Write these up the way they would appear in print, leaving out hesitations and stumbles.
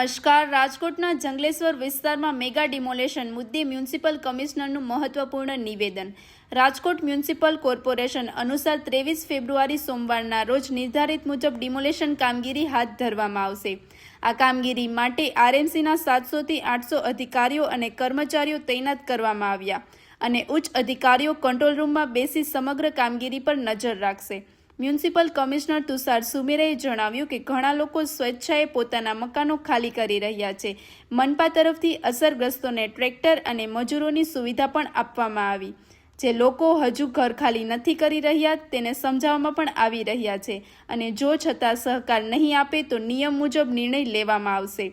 નમસ્કાર. રાજકોટના જંગલેશ્વર વિસ્તારમાં મેગા ડિમોલેશન મુદ્દે મ્યુનિસિપલ કમિશનરનું મહત્વપૂર્ણ નિવેદન. રાજકોટ મ્યુનિસિપલ કોર્પોરેશન અનુસાર 23 ફેબ્રુઆરી સોમવારના રોજ નિર્ધારિત મુજબ ડિમોલેશન કામગીરી હાથ ધરવામાં આવશે. આ કામગીરી માટે આરએમસીના 700 થી 800 અધિકારીઓ અને કર્મચારીઓ તૈનાત કરવામાં આવ્યા અને ઉચ્ચ અધિકારીઓ કંટ્રોલ રૂમમાં બેસી સમગ્ર કામગીરી પર નજર રાખશે. મ્યુનિસિપલ કમિશનર તુષાર સુમેરેએ જણાવ્યું કે ઘણા લોકો સ્વેચ્છાએ પોતાના મકાનો ખાલી કરી રહ્યા છે. મનપા તરફથી અસરગ્રસ્તોને ટ્રેક્ટર અને મજૂરોની સુવિધા પણ આપવામાં આવી. જે લોકો હજુ ઘર ખાલી નથી કરી રહ્યા તેને સમજાવવામાં પણ આવી રહ્યા છે અને જો છતાં સહકાર નહીં આપે તો નિયમ મુજબ નિર્ણય લેવામાં આવશે.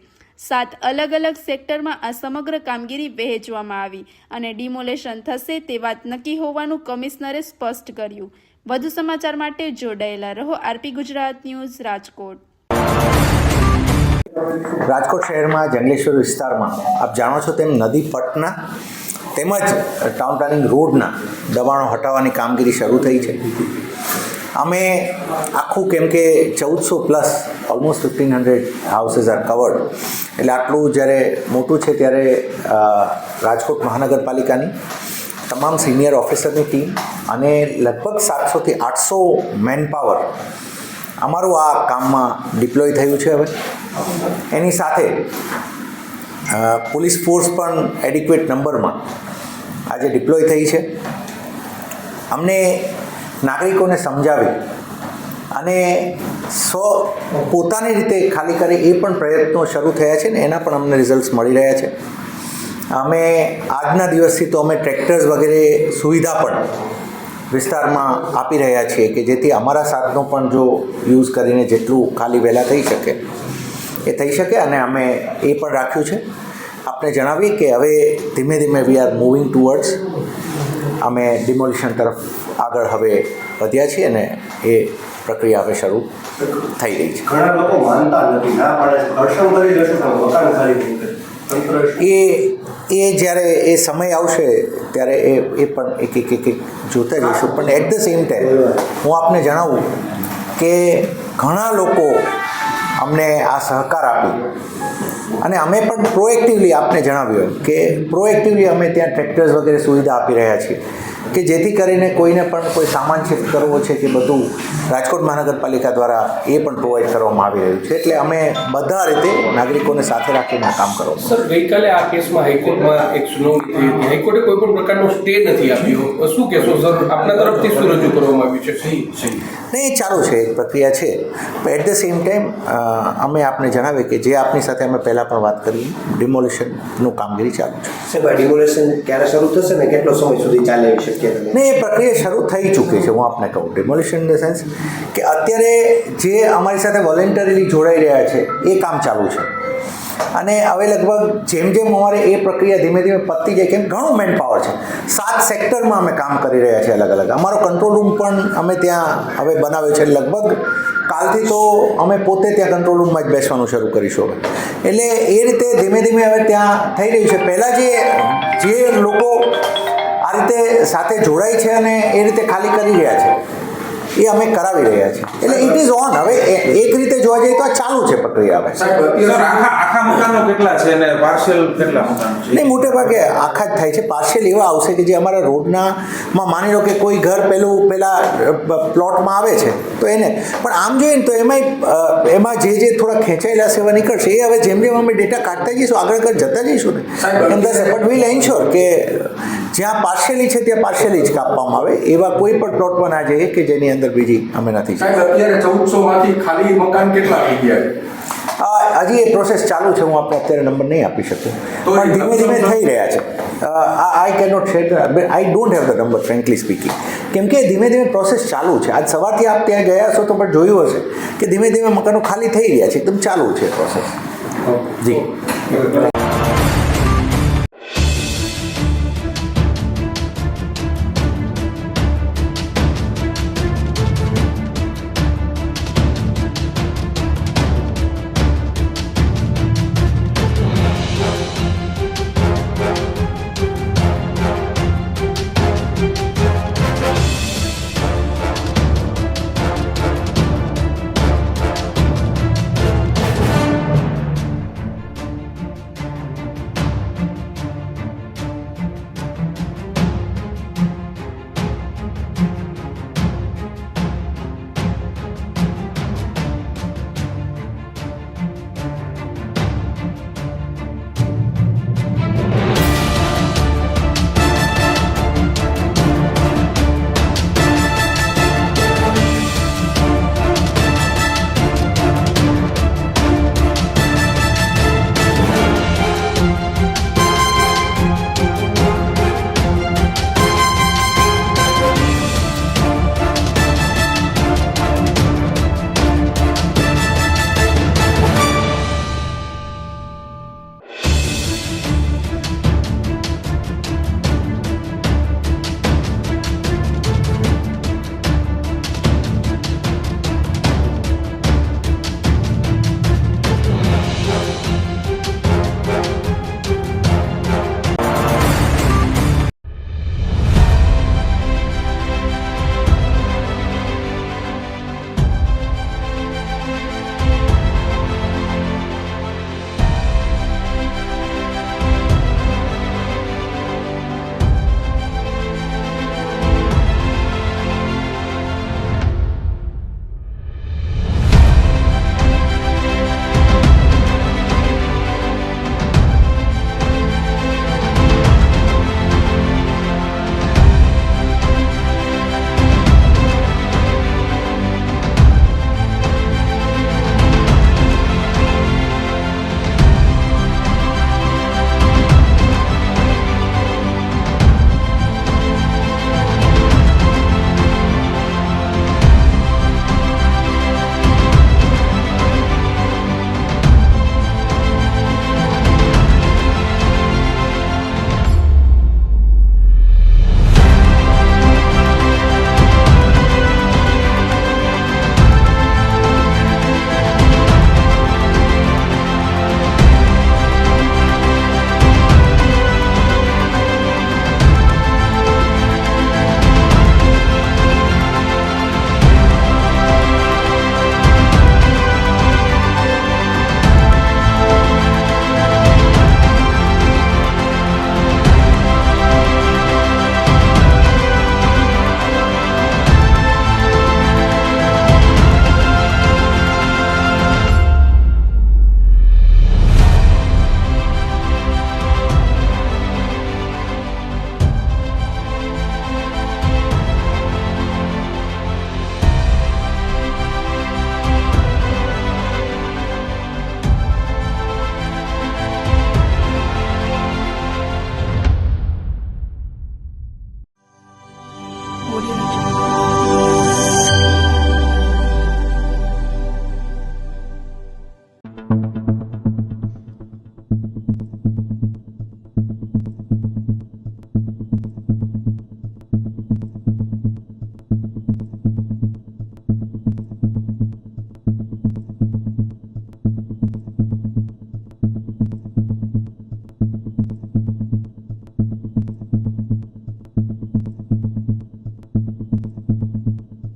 7 અલગ અલગ સેક્ટરમાં આ સમગ્ર કામગીરી વહેંચવામાં આવી અને ડિમોલેશન થશે તે વાત નક્કી હોવાનું કમિશનરે સ્પષ્ટ કર્યું. વધુ સમાચાર માટે જોડાયેલા રહો આરપી ગુજરાત ન્યૂઝ રાજકોટ. રાજકોટ શહેરમાં જંગલેશ્વર વિસ્તારમાં આપ જાણો છો તેમ નદી પટના તેમજ ટાઉન પ્લાનિંગ રોડના દબાણો હટાવવાની કામગીરી શરૂ થઈ છે. અમે આખું કેમ કે 1400 plus almost 1500 houses are covered, એટલે આટલું જ્યારે મોટું છે ત્યારે રાજકોટ મહાનગરપાલિકાની તમામ સિનિયર ઓફિસરની ટીમ અને લગભગ 700 થી 800 મેન પાવર અમારું આ કામમાં ડિપ્લોય થયું છે. હવે એની સાથે પોલીસ ફોર્સ પણ એડિક્વેટ નંબરમાં આજે ડિપ્લોય થઈ છે. અમને નાગરિકોને સમજાવી અને પોતાની રીતે ખાલી કરે એ પણ પ્રયત્નો શરૂ થયા છે ને એના પણ અમને રિઝલ્ટ્સ મળી રહ્યા છે. અમે આજના દિવસથી તો અમે ટ્રેક્ટર્સ વગેરે સુવિધા પણ વિસ્તારમાં આપી રહ્યા છીએ કે જેથી અમારા સાધનો પણ જો યુઝ કરીને જેટલું ખાલી વહેલા થઈ શકે એ થઈ શકે. અને અમે એ પણ રાખ્યું છે. આપણે જણાવીએ કે હવે ધીમે ધીમે વી આર મૂવિંગ ટુવર્ડ્સ અમે ડિમોલિશન તરફ આગળ હવે વધ્યા છીએ અને એ પ્રક્રિયા હવે શરૂ થઈ રહી છે. ઘણા લોકો માનતા નથી, ના પાડે છે, ઘર્ષણ કરી દેશે તો મકાન ખાલી થઈ જાય. એ જ્યારે એ સમય આવશે ત્યારે એ પણ એક જોતા જઈશું. પણ એટ ધ સેમ ટાઈમ હું આપને જણાવું કે ઘણા લોકો અમને આ સહકાર આપી અને અમે પણ પ્રોએક્ટિવલી આપને જણાવ્યું કે પ્રોએક્ટિવલી અમે ત્યાં ટ્રેક્ટર્સ વગેરે સુવિધા આપી રહ્યા છીએ કે જેથી કરીને કોઈને પણ કોઈ સામાન શિફ્ટ કરવો છે કે બધું રાજકોટ મહાનગરપાલિકા દ્વારા એ પણ પ્રોવાઈડ કરવામાં આવી રહ્યું છે. એટલે અમે બધા રીતે નાગરિકોને સાથે રાખીને કામ કરવું. સર, ગઈકાલે આ કેસમાં હાઈકોર્ટમાં એક સુનાવણી થઈ હતી. હાઈકોર્ટે કોઈ પણ પ્રકારનો સ્ટે નથી આપ્યો. શું કહેશો સર? આપના તરફથી શું રજૂ કરવામાં આવ્યું છે? નહીં, ચાલુ છે, એક પ્રક્રિયા છે. એટ ધ સેમ ટાઈમ અમે આપને જણાવીએ કે જે આપની સાથે અમે પહેલાં પણ વાત કરી, ડિમોલિશનનું કામગીરી ચાલુ છે. સાહેબ, આ ડિમોલેશન ક્યારે શરૂ થશે ને કેટલો સમય સુધી ચાલે એવી શક્યતા? નહીં, એ પ્રક્રિયા શરૂ થઈ ચૂકી છે. હું આપને કહું ડિમોલિશન ઇન ધ સેન્સ કે અત્યારે જે અમારી સાથે વોલેન્ટરીલી જોડાઈ રહ્યા છે એ કામ ચાલુ છે અને હવે લગભગ જેમ જેમ અમારે એ પ્રક્રિયા ધીમે ધીમે પતી જાય, કેમ ઘણું મેન પાવર છે. 7 સેક્ટરમાં અમે કામ કરી રહ્યા છીએ અલગ અલગ. અમારો કંટ્રોલ રૂમ પણ અમે ત્યાં હવે બનાવ્યો છે. લગભગ કાલથી તો અમે પોતે ત્યાં કંટ્રોલ રૂમમાં જ બેસવાનું શરૂ કરીશું હવે. એટલે એ રીતે ધીમે ધીમે હવે ત્યાં થઈ રહ્યું છે. પહેલાં જે લોકો આ રીતે સાથે જોડાય છે અને એ રીતે ખાલી કરી રહ્યા છે એ અમે કરાવી રહ્યા છીએ. એટલે ઇટ ઇઝ ઓન. હવે એક રીતે જોવા જઈએ તો આ ચાલુ છે પ્રક્રિયા. હવે આખા મકાનો કેટલા છે અને પાર્શિયલ કેટલા મકાનો છે? નહીં, મોટે ભાગે આખા જ થાય છે. પાર્શિયલ એવા આવશે કે જે અમારા રોડનામાં માની લો કે કોઈ ઘર પહેલા પ્લોટમાં આવે છે તો એને પણ આમ જોઈએ ને તો એમાં જે થોડા ખેંચાયેલા સેવા નીકળશે એ હવે જેમ જેમ અમે ડેટા કાઢતા જઈશું આગળ જતા જઈશું ને એમ થશે. બટ વીલ એન્શ્યોર કે જ્યાં પાર્શિયલી છે ત્યાં પાર્શિયલી જ કાપવામાં આવે. એવા કોઈ પણ પ્લોટમાં ના જઈએ કે જેની અંદર બીજી અમે નથી. અત્યારે 1400 માંથી ખાલી મકાન કેટલા થઈ ગયા? હજી એ પ્રોસેસ ચાલુ છે. હું આપણે અત્યારે નંબર નહીં આપી શકું, પણ ધીમે ધીમે થઈ રહ્યા છે. I can not share, I don't have the number frankly speaking, કેમ કે ધીમે ધીમે પ્રોસેસ ચાલુ છે. આજ સવારથી આપ ત્યાં ગયા હશો તો પણ જોયું હશે કે ધીમે ધીમે મકાનો ખાલી થઈ રહ્યા છે. એકદમ ચાલુ છે પ્રોસેસ. જી.